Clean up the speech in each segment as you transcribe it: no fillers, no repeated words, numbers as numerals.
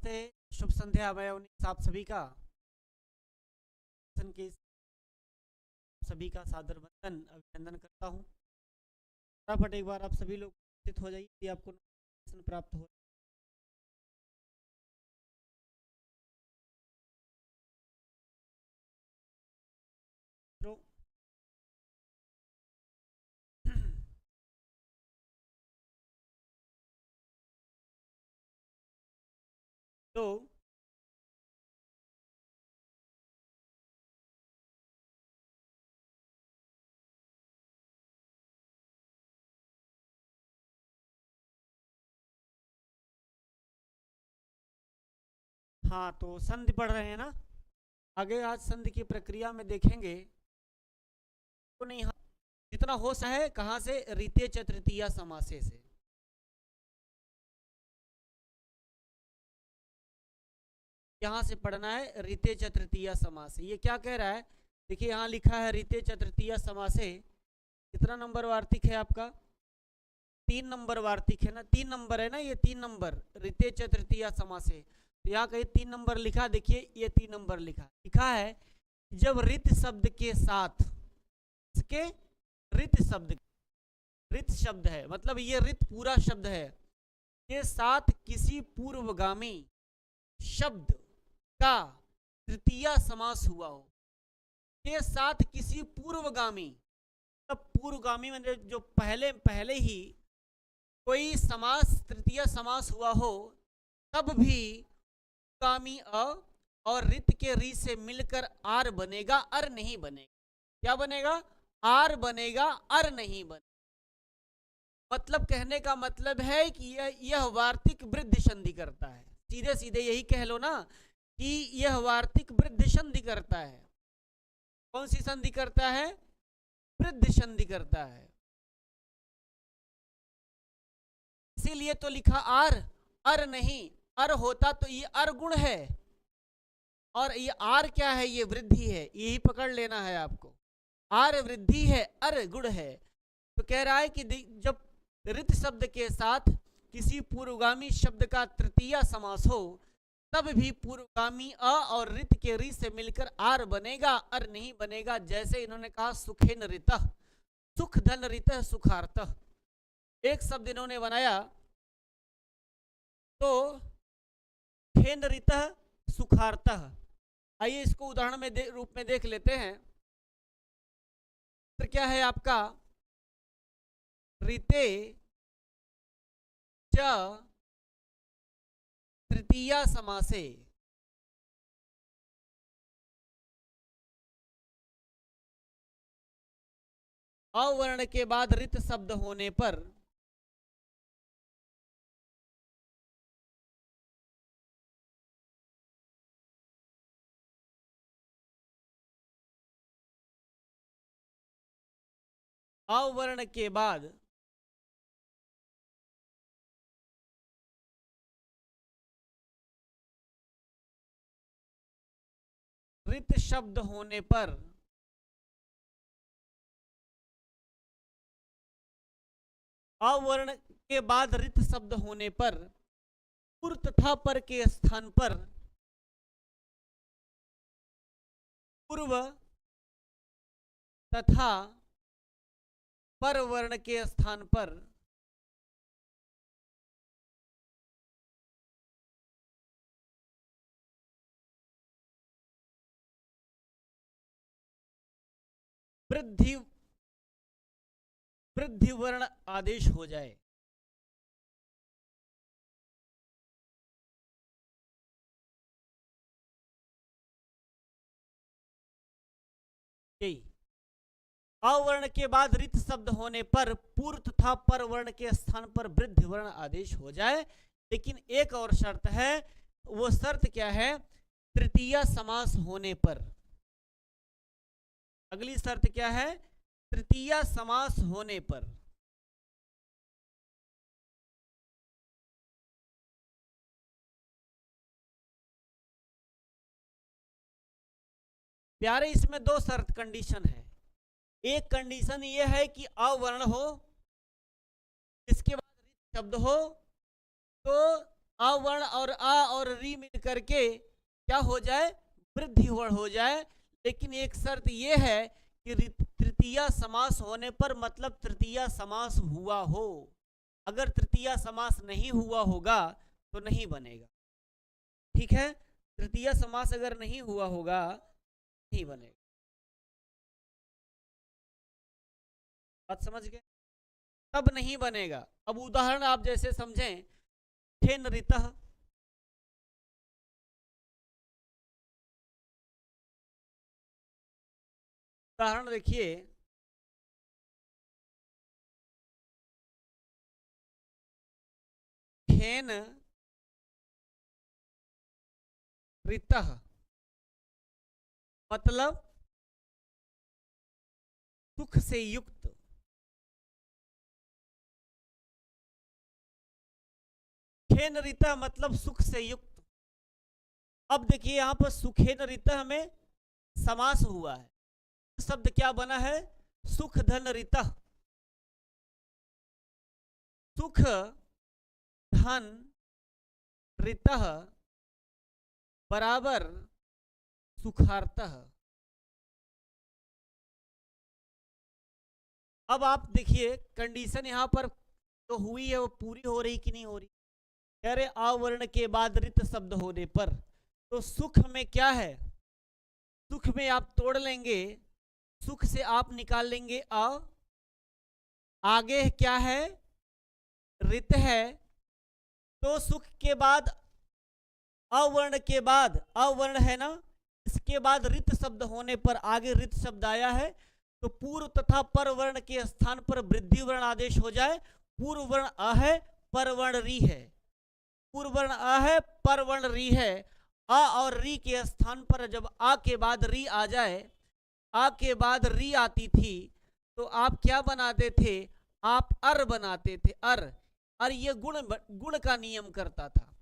नमस्ते, शुभ संध्या। मैं उन्नीस आप सभी का के सभी का सादर वंदन अभिनंदन करता हूँ। फटाफट एक बार आप सभी लोग उपस्थित हो जाइए यदि आपको नोटिफिकेशन प्राप्त हो। तो हाँ, तो संधि पढ़ रहे हैं ना। आगे आज संधि की प्रक्रिया में देखेंगे तो नहीं, हाँ, जितना हो सके कहाँ से, रीते च तृतीया समासे से। यहाँ से पढ़ना है रीते च तृतीया समासे। ये क्या कह रहा है, देखिए यहाँ लिखा है रीते च तृतीया समासे। कितना नंबर वार्तिक है आपका? 3 नंबर वार्तिक है ना, 3 नंबर है ना, ये 3 नंबर रीते च तृतीया समासे। तो यहाँ कहीं 3 नंबर लिखा, देखिए ये 3 नंबर लिखा है जब रित शब्द के साथ, इसके रित शब्द है, मतलब ये रित पूरा शब्द है, के साथ किसी पूर्वगामी शब्द का तृतीया समास हुआ हो। के साथ किसी पूर्वगामी, तब पूर्वगामी मतलब जो पहले ही कोई समास तृतीय समास हुआ हो, तब भी गामी अ और रित के री से मिलकर आर बनेगा, अर नहीं बनेगा। क्या बनेगा? आर बनेगा, अर नहीं बनेगा। मतलब कहने का मतलब है कि यह वार्तिक वृद्धि संधि करता है। सीधे सीधे यही कह लो ना कि यह वार्तिक वृद्धि संधि करता है। कौन सी संधि करता है? वृद्धि संधि करता है। इसीलिए तो लिखा आर, अर नहीं। अर होता तो ये अर गुण है, और ये आर क्या है? ये वृद्धि है। यही पकड़ लेना है आपको। आर वृद्धि है, अर गुण है। तो कह रहा है कि जब रित शब्द के साथ किसी पूर्वगामी शब्द का तृतीया समास हो, तब भी पूर्वगामी अ और रित के री से मिलकर आर बनेगा, अर नहीं बनेगा। जैसे इन्होंने कहा सुखेन रितः, सुख धन रितः सुखार्थः। एक शब्द इन्होंने बनाया तो खेन रितः सुखार्थः। आइए इसको उदाहरण में रूप में देख लेते हैं। तो क्या है आपका? रीते च तृतीया समासे। अवर्ण के बाद रित शब्द होने पर अवर्ण के बाद रित शब्द होने पर अवर्ण के बाद रित शब्द होने पर पूर्व तथा पर के स्थान पर पूर्व तथा पर वर्ण के स्थान पर वृद्धि वर्ण आदेश हो जाए। अवर्ण के बाद रित शब्द होने पर पूर्व तथा पर वर्ण के स्थान पर वृद्धि वर्ण आदेश हो जाए। लेकिन एक और शर्त है, वो शर्त क्या है? तृतीया समास होने पर। अगली शर्त क्या है? तृतीया समास होने पर। प्यारे, इसमें 2 शर्त कंडीशन है। एक कंडीशन ये है कि अवर्ण हो, इसके बाद रित शब्द हो, तो आवर्ण और आ और री मिल करके क्या हो जाए, वृद्धि वर्ण हो जाए। लेकिन एक शर्त यह है कि तृतीया समास होने पर मतलब तृतीया समास हुआ हो। अगर तृतीया समास नहीं हुआ होगा तो नहीं बनेगा। ठीक है, तृतीया समास अगर नहीं हुआ होगा नहीं बनेगा। बात समझ गए, तब नहीं बनेगा। अब उदाहरण आप जैसे समझें, खेन ऋतः, उदाहरण देखिए, खेन ऋतः मतलब सुख से युक्त। खेन ऋतः मतलब सुख से युक्त। अब देखिए यहां पर सुखेन ऋतः में समास हुआ है, शब्द क्या बना है, सुख धन ऋतः। सुख धन ऋतः बराबर सुखार्तः। अब आप देखिए कंडीशन यहां पर तो हुई है, वो पूरी हो रही कि नहीं हो रही। कह रहे आवर्ण के बाद रित शब्द होने पर, तो सुख में क्या है, सुख में आप तोड़ लेंगे, सुख से आप निकाल लेंगे आ, आगे क्या है, रित है, तो सुख के बाद अवर्ण के बाद अवर्ण है ना, इसके बाद रित शब्द होने पर आगे रित शब्द आया है, तो पूर्व तथा पर वर्ण के स्थान पर वृद्धि वर्ण आदेश हो जाए। पूर्व वर्ण अ है, पर वर्ण री है, पूर्व वर्ण अ है, पर वर्ण री है। अ और री के स्थान पर जब आ के बाद री आ जाए, आ के बाद री आती थी, तो आप क्या बनाते थे, आप अर बनाते थे, अर। और ये गुण का नियम करता था।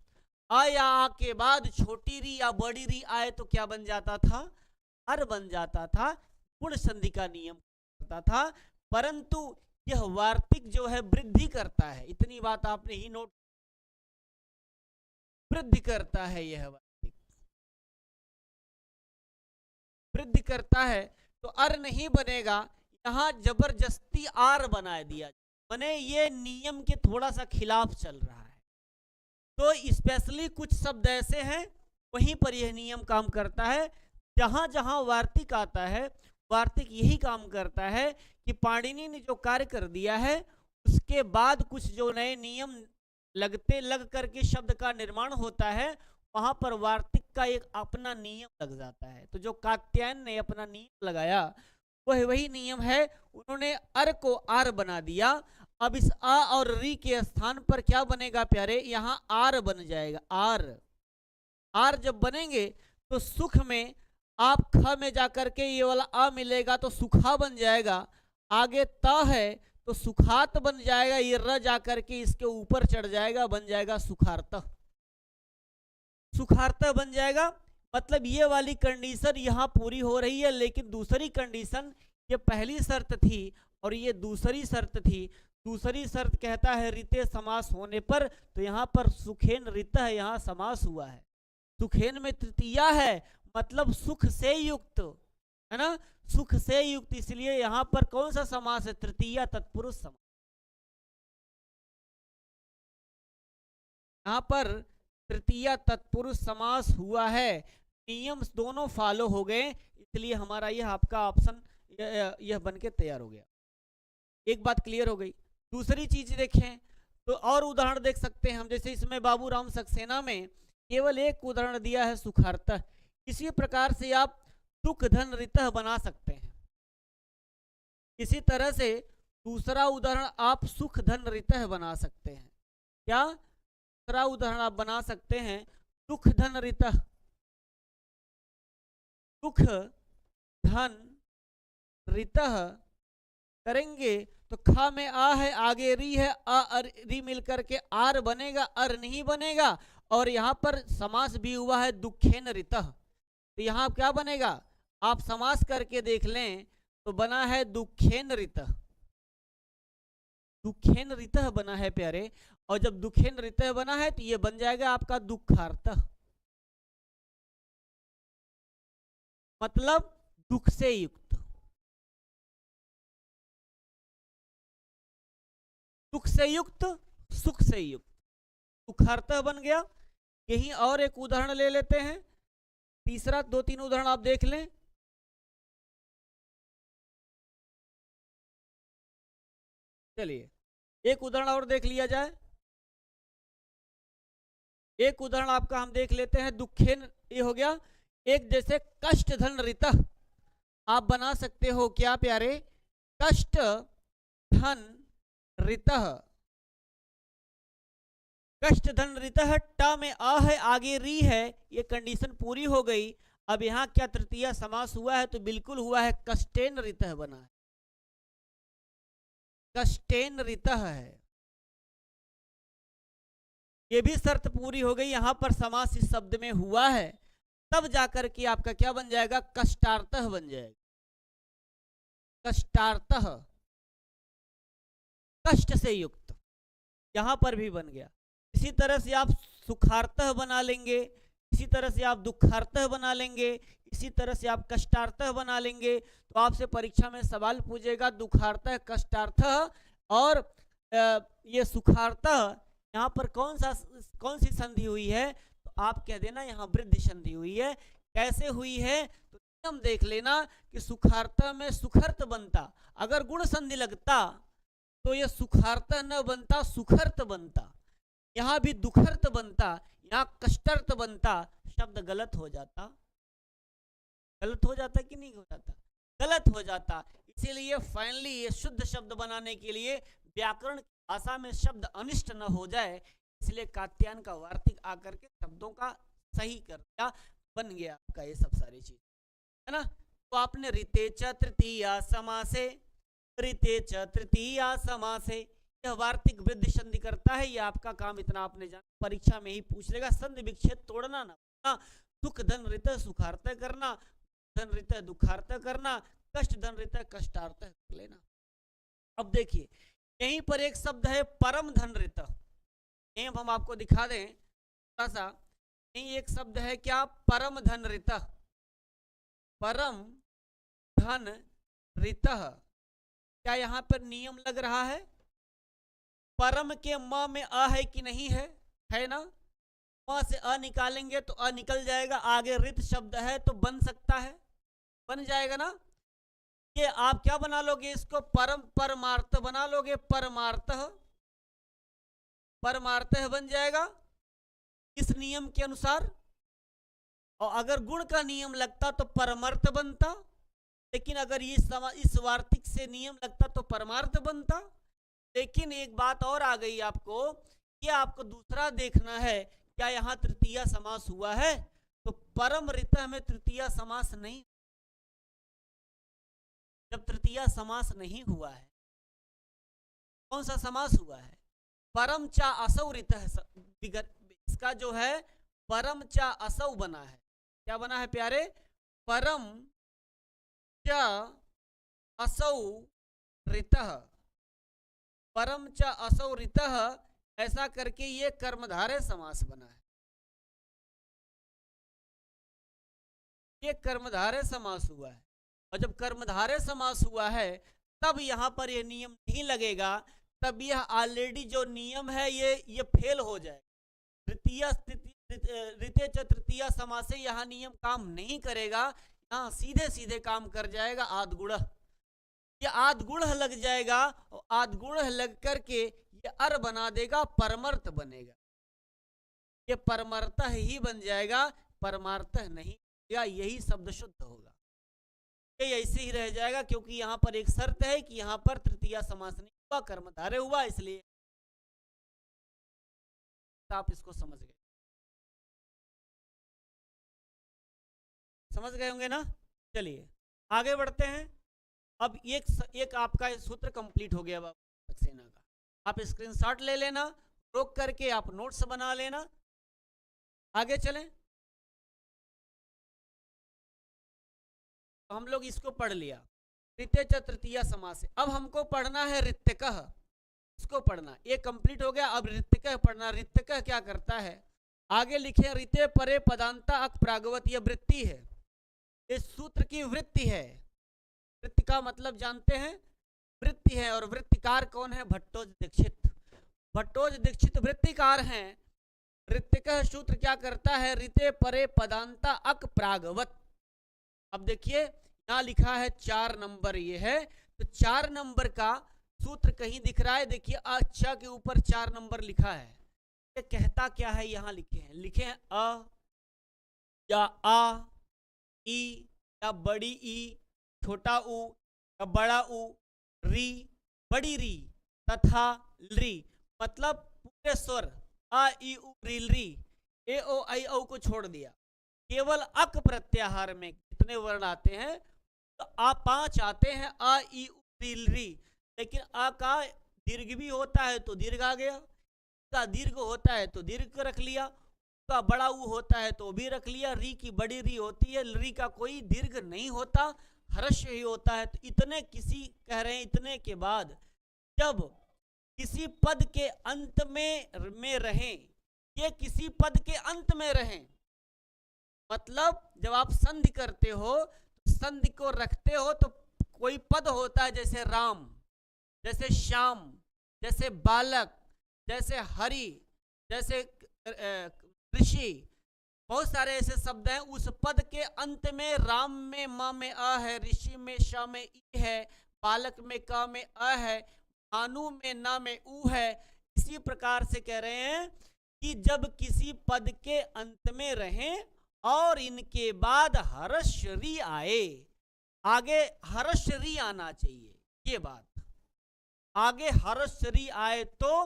आ या आ के बाद छोटी री या बड़ी री आए तो क्या बन जाता था, अर बन जाता था, गुण संधि का नियम करता था। परंतु यह वार्तिक जो है वृद्धि करता है, इतनी बात आपने ही नोट, वृद्धि करता है, यह वार्तिक वृद्धि करता है। तो अर नहीं बनेगा, यहां जबरदस्ती आर बना दिया, बने ये नियम के थोड़ा सा खिलाफ चल रहा है। तो स्पेशली कुछ शब्द ऐसे हैं वहीं पर यह नियम काम करता है। जहां जहां वार्तिक आता है, वार्तिक यही काम करता है कि पाणिनि ने जो कार्य कर दिया है उसके बाद कुछ जो नए नियम लग करके शब्द का निर्माण होता है, वहां पर वार्तिक का एक अपना नियम लग जाता है। तो जो कात्यायन ने अपना नियम लगाया वह वही नियम है, उन्होंने अर को आर बना दिया। अब इस आ और री के स्थान पर क्या बनेगा प्यारे, यहां आर बन जाएगा, आर। आर जब बनेंगे तो सुख में आप ख में जाकर के ये वाला आ मिलेगा तो सुखा बन जाएगा। आगे त है तो सुखात बन जाएगा, ये र जाकर के इसके ऊपर चढ़ जाएगा, बन जाएगा सुखार्त, सुखार्त बन जाएगा। मतलब ये वाली कंडीशन यहां पूरी हो रही है। लेकिन दूसरी कंडीशन, ये पहली शर्त थी और ये दूसरी शर्त थी। दूसरी शर्त कहता है रिते समास होने पर, तो यहां पर सुखेन रित है, यहां समास हुआ है, सुखेन में तृतीया है, मतलब सुख से युक्त है ना, सुख से युक्त, इसलिए यहां पर कौन सा समास है, तृतीया तत्पुरुष समास। यहां पर तृतीया तत्पुरुष समास हुआ है, नियम दोनों फॉलो हो गए, इसलिए हमारा यह आपका ऑप्शन यह बन के तैयार हो गया। एक बात क्लियर हो गई। दूसरी चीज देखें तो और उदाहरण देख सकते हैं हम, जैसे इसमें बाबूराम सक्सेना में केवल एक उदाहरण दिया है सुखार्तः, इसी प्रकार से आप सुख धन ऋतः बना सकते हैं। इसी तरह से दूसरा उदाहरण आप सुख धन ऋतः बना सकते हैं। क्या दूसरा उदाहरण आप बना सकते हैं, सुख धन ऋतः, सुख धन ऋतः करेंगे तो खा में आ है, आगे री है, आ री मिलकर के आर बनेगा, अर नहीं बनेगा। और यहां पर समास भी हुआ है दुखेन ऋतः, तो यहां क्या बनेगा, आप समास करके देख लें तो बना है दुखेन ऋतः। दुखेन ऋतः बना है प्यारे, और जब दुखेन ऋतः बना है तो ये बन जाएगा आपका दुखार्तः, मतलब दुख से युक्त, दुख से युक्त, सुख से युक्त, दुखार्तः बन गया। यही और एक उदाहरण ले लेते हैं, तीसरा, 2-3 उदाहरण आप देख लें। चलिए एक उदाहरण और देख लिया जाए। एक उदाहरण आपका हम देख लेते हैं, दुखेन, ये हो गया एक, जैसे कष्ट धन ऋतः आप बना सकते हो क्या प्यारे, कष्ट धन ऋतः, कष्ट धन ऋतः, ट में आ है, आगे री है, ये कंडीशन पूरी हो गई। अब यहाँ क्या तृतीया समास हुआ है, तो बिल्कुल हुआ है, कष्टेन ऋतः बना है, कष्टेन ऋतः है, ये भी शर्त पूरी हो गई, यहां पर समास इस शब्द में हुआ है, तब जाकर के आपका क्या बन जाएगा, कष्टार्थः बन जाएगा, कष्टार्थः, कष्ट से युक्त, यहां पर भी बन गया। इसी तरह से आप सुखार्थः बना लेंगे, इसी तरह से आप दुखार्थः बना लेंगे, इसी तरह से आप कष्टार्थः बना लेंगे। तो आपसे परीक्षा में सवाल पूछेगा दुखार्थः, कष्टार्थः और ये सुखार्थः, यहाँ पर कौन सी संधि हुई है, तो आप कह देना यहाँ वृद्धि संधि हुई है। कैसे हुई है, तो नियम देख लेना कि सुखार्थः में सुखर्त बनता, अगर गुण संधि लगता तो ये सुखार्थः न बनता, सुखर्त बनता, यहाँ भी दुखर्त बनता, यहाँ कष्टार्थ बनता, शब्द गलत हो जाता, गलत हो जाता कि नहीं हो जाता, गलत हो जाता। इसीलिए फाइनली ये शुद्ध शब्द बनाने के लिए व्याकरण भाषा में शब्द अनिष्ट न हो जाए, इसलिए कात्यायन का वार्तिक आकर के शब्दों का सही कर दिया, बन गया आपका ये सब सारी चीज, है ना। तो आपने ऋते च तृतीया समासे, ऋते च तृतीया समासे, यह वार्तिक वृद्धि संधि करता है, ये आपका काम इतना आपने जाना, परीक्षा में ही पूछ लेगा, संधि विच्छेद तोड़ना ना, सुख धन ऋतः सुखार्थः करना, धन ऋतः दुखार्थः करना, कष्ट धन ऋतः कष्टार्थः कर लेना। अब देखिए यहीं पर एक शब्द है परम धन ऋतः, यहीं हम आपको दिखा दें थोड़ा सा, यहीं एक शब्द है क्या, परम धन ऋतः, परम धन ऋतः, क्या यहाँ पर नियम लग रहा है, परम के म में अ है कि नहीं है ना, म से अ निकालेंगे तो अ निकल जाएगा, आगे ऋत शब्द है तो बन सकता है, बन जाएगा ना। ये आप क्या बना लोगे इसको, परम परमार्थ बना लोगे, परमार्थः, परमार्थः बन जाएगा इस नियम के अनुसार। और अगर गुण का नियम लगता तो परमार्थ बनता, लेकिन अगर इस वार्तिक से नियम लगता तो परमार्थ बनता। लेकिन एक बात और आ गई आपको, ये आपको दूसरा देखना है, क्या यहाँ तृतीया समास हुआ है, तो परम ऋतः में तृतीया समास नहीं, जब तृतीया समास नहीं हुआ है, कौन सा समास हुआ है, परम चा असौ ऋतः, इसका जो है परम चा असौ बना है, क्या बना है प्यारे, परम चा असौ ऋतः, परम च असौ ऋतः, ऐसा करके ये कर्मधारय समास बना है, ये कर्मधारय समास हुआ है। और जब कर्मधारय समास हुआ है तब यहां पर ये नियम नहीं लगेगा, तब यह ऑलरेडी जो नियम है ये फेल हो जाएगा। ऋते च तृतीया समास से यहाँ नियम काम नहीं करेगा, यहाँ सीधे सीधे काम कर जाएगा आदगुण, ये आदगुण लग जाएगा, और आदगुण लग करके ये अर बना देगा, परमर्थ बनेगा, ये परमर्थ ही बन जाएगा, परमार्थ नहीं, या यही शब्द शुद्ध होगा, ये ऐसे ही रह जाएगा, क्योंकि यहाँ पर एक शर्त है कि यहाँ पर तृतीया समास नहीं हुआ, कर्मधारय हुआ, इसलिए आप इसको समझ गए, समझ गए होंगे ना। चलिए आगे बढ़ते हैं। अब एक आपका सूत्र कंप्लीट हो गया सक्सेना का, आप स्क्रीनशॉट ले लेना, रोक करके आप नोट्स बना लेना, आगे चलें। तो हम लोग इसको पढ़ लिया, ऋते च तृतीया समास से। अब हमको पढ़ना है ऋत्यकः, इसको पढ़ना, ये कंप्लीट हो गया। अब ऋत्यकः पढ़ना। ऋत्यकः क्या करता है, आगे लिखे ऋते परे पदांता अक प्रागवत, ये वृत्ति है, इस सूत्र की वृत्ति है। वृत्ति का मतलब जानते हैं, वृत्ति है। और वृत्तिकार कौन है, भट्टोज दीक्षित। भट्टोज दीक्षित वृत्तिकार हैं। ऋत्यकः सूत्र क्या करता है, ऋते परे पदांता अक प्रागवत। अब देखिए यहाँ लिखा है 4 नंबर, ये है तो 4 नंबर का सूत्र कहीं दिख रहा है, देखिए अच्छा के ऊपर 4 नंबर लिखा है। ये कहता क्या है, यहाँ लिखे हैं अ या आ, ई या बड़ी ई, छोटा उ या बड़ा उ, री बड़ी री तथा री, मतलब पूरे स्वर आ ई उ री री, ए ओ आई औ को छोड़ दिया। केवल अक प्रत्याहार में कितने वर्ण आते हैं, तो आ 5 आते हैं, आ ई उ री री। लेकिन आ का दीर्घ भी होता है तो दीर्घ आ गया, का दीर्घ होता है तो दीर्घ को रख लिया, का बड़ा ऊ होता है तो भी रख लिया। री की बड़ी री होती है, री का कोई दीर्घ नहीं होता, हर्ष ही होता है। तो इतने किसी कह रहे हैं, इतने के बाद जब किसी पद के अंत में रहें, ये किसी पद के अंत में रहें, मतलब जब आप संधि करते हो, संधि को रखते हो तो कोई पद होता है, जैसे राम, जैसे श्याम, जैसे बालक, जैसे हरि, जैसे ऋषि, बहुत सारे ऐसे शब्द हैं। उस पद के अंत में राम में माँ में अ है, ऋषि में श में ई है, बालक में क में अ है, भानु में ना में ऊ है। इसी प्रकार से कह रहे हैं कि जब किसी पद के अंत में रहें और इनके बाद हर्षरी आए, आगे हर्षरी आना चाहिए, ये बात, आगे हर्षरी आए तो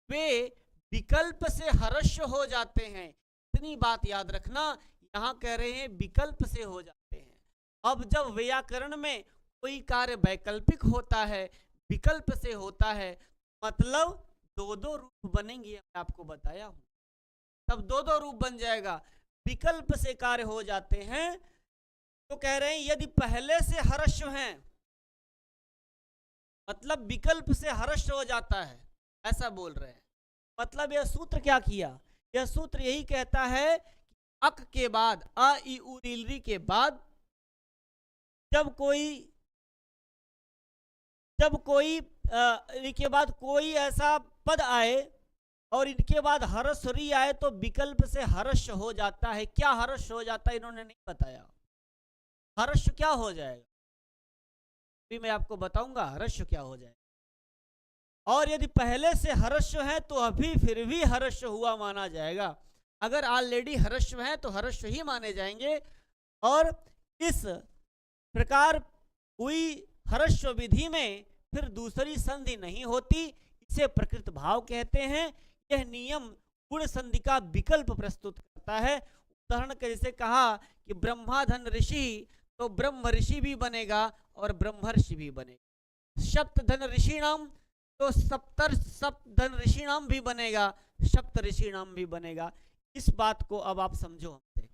वे विकल्प से हर्ष हो जाते हैं। इतनी बात याद रखना, यहां कह रहे हैं विकल्प से हो जाते हैं। अब जब व्याकरण में कोई कार्य वैकल्पिक होता है, विकल्प से होता है, मतलब 2-2 रूप बनेंगे, आपको बताया हूं, तब 2-2 रूप बन जाएगा। विकल्प से कार्य हो जाते हैं तो कह रहे हैं यदि पहले से हर्ष हैं, मतलब विकल्प से हर्ष हो जाता है, ऐसा बोल रहे हैं। मतलब यह सूत्र क्या किया, यह सूत्र यही कहता है कि अक के बाद, आ ई उ री री के बाद जब कोई इनके बाद कोई ऐसा पद आए और इनके बाद हर्ष री आए तो विकल्प से हर्ष हो जाता है। क्या हर्ष हो जाता है इन्होंने नहीं बताया, हर्ष क्या हो जाएगा भी मैं आपको बताऊंगा, हर्ष क्या हो जाएगा। और यदि पहले से हर्ष है तो अभी फिर भी हर्ष हुआ माना जाएगा। अगर ऑलरेडी हर्ष है तो हर्ष ही माने जाएंगे। और इस प्रकार हुई हर्ष विधि में फिर दूसरी संधि नहीं होती, इसे प्रकृत भाव कहते हैं। यह नियम गुण संधि का विकल्प प्रस्तुत करता है। उदाहरण के जैसे कहा कि ब्रह्माधन ऋषि, तो ब्रह्म ऋषि भी बनेगा और ब्रह्मर्षि भी बनेगा। सप्तधन ऋषि नाम, तो सप्तधन ऋषि नाम भी बनेगा, सप्त ऋषि नाम भी बनेगा। इस बात को अब आप समझो हमसे,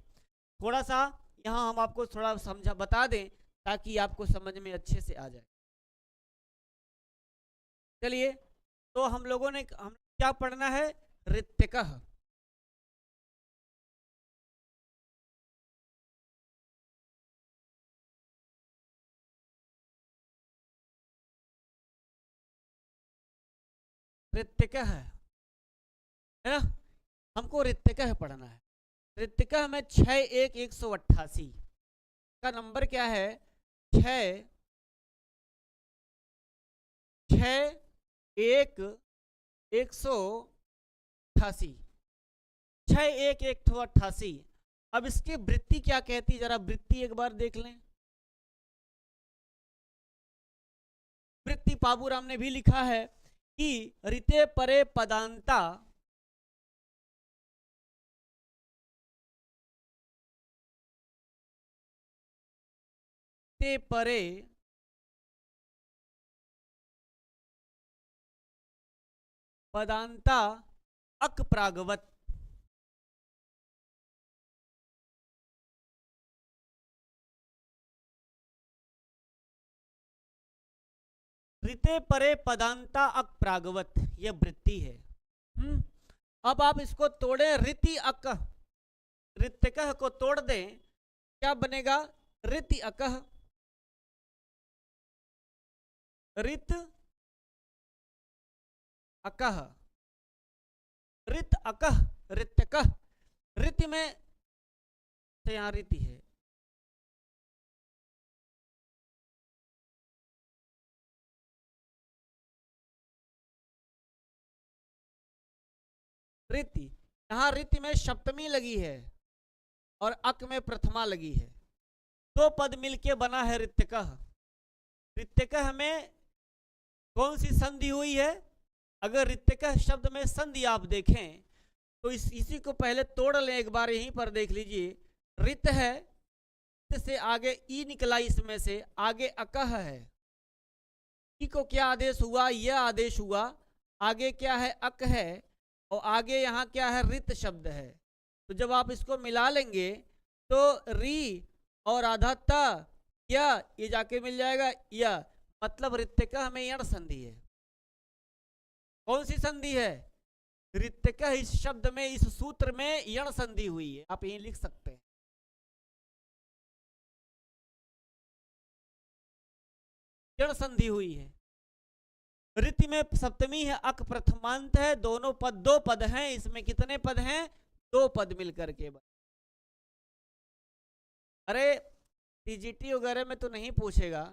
थोड़ा सा यहाँ हम आपको थोड़ा समझा बता दें ताकि आपको समझ में अच्छे से आ जाए। चलिए, तो हम लोगों ने क्या पढ़ना है, ऋत्यकः। ऋत्यकः है ना, हमको ऋत्यकः पढ़ना है। ऋत्यकः में 6-1-188 का नंबर क्या है, 6-1-188, 6-1-188। अब इसकी वृत्ति क्या कहती, जरा वृत्ति एक बार देख लें। वृत्ति पाबूराम ने भी लिखा है कि ऋते परे पदांता ते परे पदांता अक प्रागवत। ऋते परे पदांता अक प्रागवत, यह वृत्ति है। अब आप इसको तोड़े, ऋति अक, ऋत्यकः को तोड़ दें, क्या बनेगा? ऋति अकः, ऋत अकः, ऋत अकः, ऋत्यकः। ऋति में तो यहां ऋति है, ऋति, यहां ऋति में सप्तमी लगी है और अक में प्रथमा लगी है, दो पद मिलके बना है ऋत्यकः। ऋत्यकः में कौन सी संधि हुई है? अगर ऋत्यकः शब्द में संधि आप देखें तो इसी को पहले तोड़ लें, एक बार यहीं पर देख लीजिए। ऋत है, ऋत से आगे ई निकला, इसमें से आगे अकः है, ई को क्या आदेश हुआ? यह आदेश हुआ। आगे क्या है? अक है, और आगे यहाँ क्या है? ऋत शब्द है। तो जब आप इसको मिला लेंगे तो री और आधा त, ये जाके मिल जाएगा य, मतलब ऋत्यकः में यण संधि है। कौन सी संधि है? ऋत्यकः इस शब्द में, इस सूत्र में यण संधि हुई है, आप यहीं लिख सकते हैं। यण संधि हुई है। ऋति में सप्तमी है, अक प्रथमांत है, दोनों पद, दो पद हैं, इसमें कितने पद हैं? दो पद मिलकर के। अरे टीजीटी वगैरह में तो नहीं पूछेगा,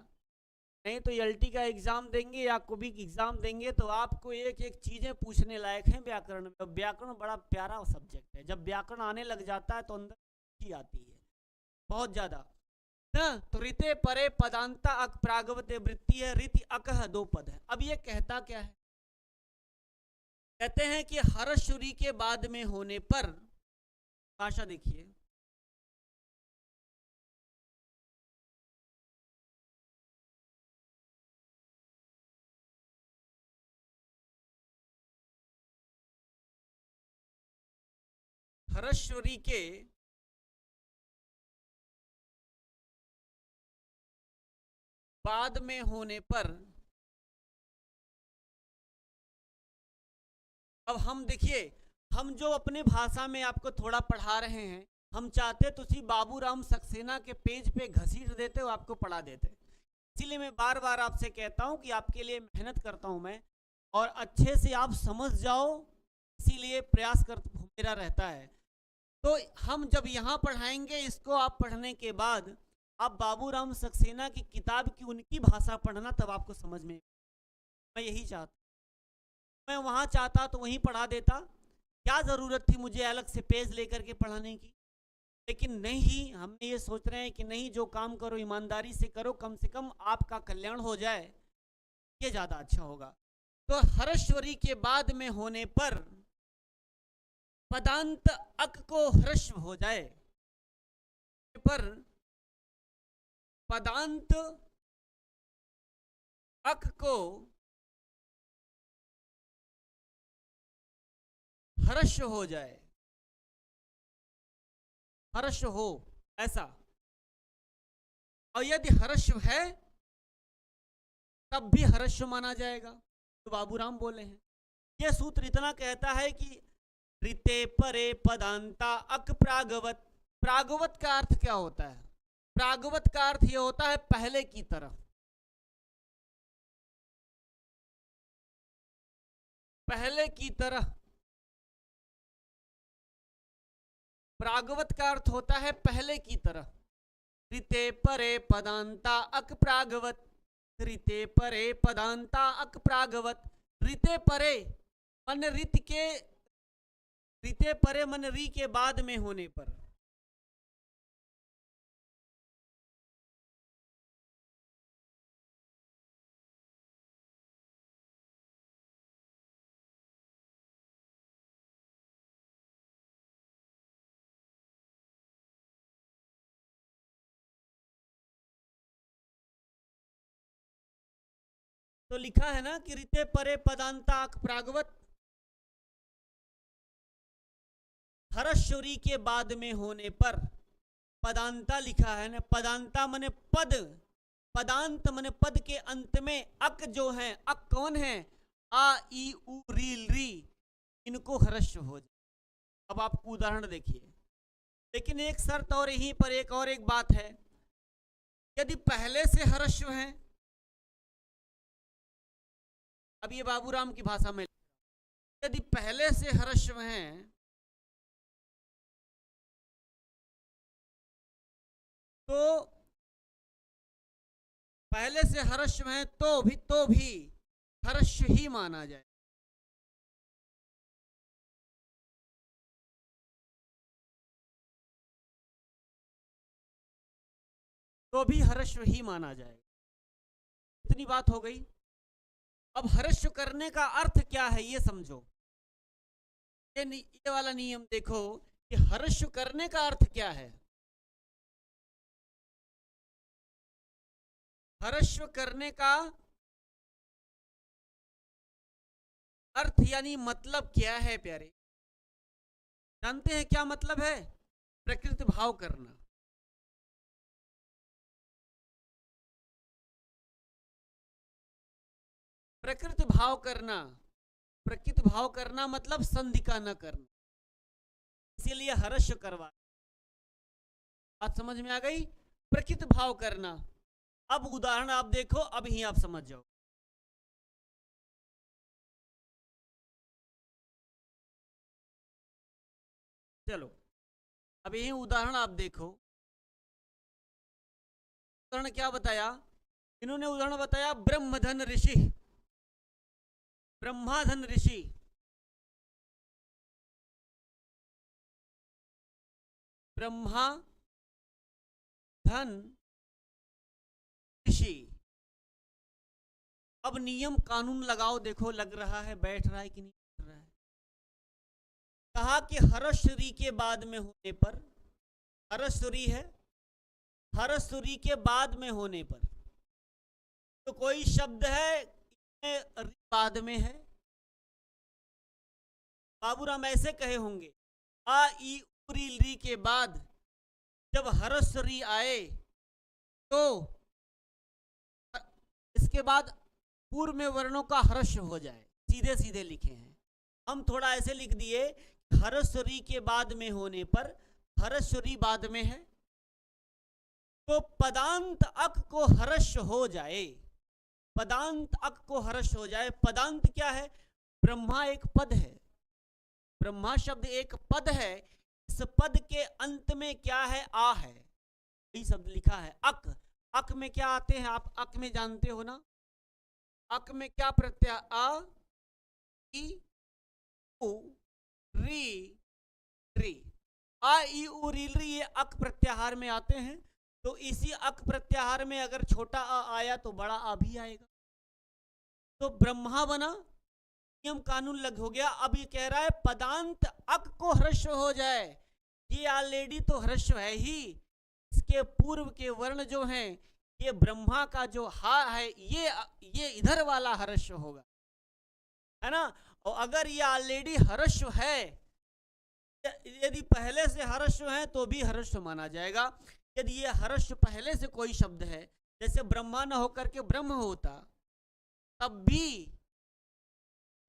नहीं तो एलटी का एग्जाम देंगे या कोई भी एग्जाम देंगे तो आपको एक एक चीजें पूछने लायक हैं व्याकरण में। व्याकरण बड़ा प्यारा सब्जेक्ट है, जब व्याकरण आने लग जाता है तो अंदर ही आती है बहुत ज्यादा ना। तो ऋते परे पदांता अक प्रागवते वृत्ति है, ऋति अकः, दो पद है। अब ये कहता क्या है? कहते हैं कि हर्षुरी के बाद में होने पर, भाषा देखिए, हर्षुरी के बाद में होने पर, अब हम देखिए, हम जो अपने भाषा में आपको थोड़ा पढ़ा रहे हैं, हम चाहते तो उसी बाबूराम सक्सेना के पेज पे घसीट देते हो, आपको पढ़ा देते। इसीलिए मैं बार बार आपसे कहता हूं कि आपके लिए मेहनत करता हूं मैं, और अच्छे से आप समझ जाओ, इसीलिए प्रयास कर मेरा रहता है। तो हम जब यहाँ पढ़ाएंगे, इसको आप पढ़ने के बाद आप बाबूराम सक्सेना की किताब की उनकी भाषा पढ़ना, तब आपको समझ में। मैं यही चाहता, मैं वहाँ चाहता तो वहीं पढ़ा देता, क्या ज़रूरत थी मुझे अलग से पेज लेकर के पढ़ाने की? लेकिन नहीं, हमने ये सोच रहे हैं कि नहीं, जो काम करो ईमानदारी से करो, कम से कम आपका कल्याण हो जाए, ये ज़्यादा अच्छा होगा। तो हर्षवरी के बाद में होने पर पदांत अक को ह्रस्व हो जाए, पर पदांत अक को हर्ष हो जाए, हर्ष हो ऐसा। और यदि हर्ष है तब भी हर्ष माना जाएगा, तो बाबूराम बोले हैं। यह सूत्र इतना कहता है कि ऋते परे पदांता अक प्रागवत। प्रागवत का अर्थ क्या होता है? प्रागवत का अर्थ यह होता है पहले की तरह, पहले की तरह। प्रागवत का अर्थ होता है पहले की तरह। ऋते परे पदांता अक प्रागवत, ऋते परे पदांता अक प्रागवत। ऋते परे मन ऋत के, ऋते परे मन री के बाद में होने पर, तो लिखा है ना कि ऋते परे पदांता अक प्रागवत, हर्षुरी के बाद में होने पर। पदांता लिखा है ना, पदांता माने पद, पदांत माने पद के अंत में अक जो है, अक कौन है, आ ई उ री री, इनको ह्रस्व हो जाए। अब आपको उदाहरण देखिए, लेकिन एक शर्त और यहीं पर एक बात है, यदि पहले से ह्रस्व है, अब ये बाबूराम की भाषा में, यदि पहले से ह्रस्व हैं तो पहले से ह्रस्व हैं तो भी ह्रस्व ही माना जाए। तो भी ह्रस्व ही माना जाएगा। इतनी बात हो गई। अब ह्रस्व करने का अर्थ क्या है ये समझो। ये वाला नियम देखो कि ह्रस्व करने का अर्थ क्या है। ह्रस्व करने का अर्थ यानी मतलब क्या है प्यारे, जानते हैं क्या मतलब है? प्रकृति भाव करना। प्रकृति भाव करना, प्रकृति भाव करना मतलब संधि का न करना, इसीलिए ह्रस्व करवा। बात समझ में आ गई? प्रकृति भाव करना। अब उदाहरण आप देखो, अब ही आप समझ जाओ। चलो अब यही उदाहरण आप देखो। उदाहरण क्या बताया इन्होंने? उदाहरण बताया ब्रह्मधन ऋषि, ब्रह्माधन ऋषि। ब्रह्मा धन ऋषि। अब नियम कानून लगाओ, देखो लग रहा है, बैठ रहा है कि नहीं बैठ रहा है। कहा कि ह्रस्वरी के बाद में होने पर, ह्रस्वरी है, ह्रस्वरी के बाद में होने पर, तो कोई शब्द है बाद में है, बाबूराम ऐसे कहे होंगे, आ ई उरी री के बाद जब ह्रस्वरी आए तो इसके बाद पूर्व में वर्णों का ह्रस्व हो जाए, सीधे सीधे लिखे हैं। हम थोड़ा ऐसे लिख दिए, ह्रस्वरी के बाद में होने पर, ह्रस्वरी बाद में है तो पदांत अक को ह्रस्व हो जाए, पदांत अक को ह्रस्व हो जाए। पदांत क्या है? ब्रह्मा एक पद है, ब्रह्मा शब्द एक पद है। इस पद के अंत में क्या है? आ है, यही शब्द लिखा है अक। अक में क्या आते हैं आप? अक में जानते हो ना, अक में क्या प्रत्यय? आ ई उ री री, आ ई उ री री, ये अक प्रत्याहार में आते हैं। तो इसी अक प्रत्याहार में अगर छोटा आ आया तो बड़ा आ भी आएगा, तो ब्रह्मा बना, नियम कानून लग हो गया। अब ये कह रहा है पदांत अक को ह्रस्व हो जाए, ये ऑलरेडी तो ह्रस्व है ही, इसके पूर्व के वर्ण जो हैं, ये ब्रह्मा का जो हा है, ये इधर वाला ह्रस्व होगा, है ना। और अगर ये ऑलरेडी ह्रस्व है, यदि पहले से ह्रस्व है तो भी ह्रस्व माना जाएगा। यदि ये ह्रस्व पहले से कोई शब्द है, जैसे ब्रह्मा न होकर के ब्रह्म होता, तब भी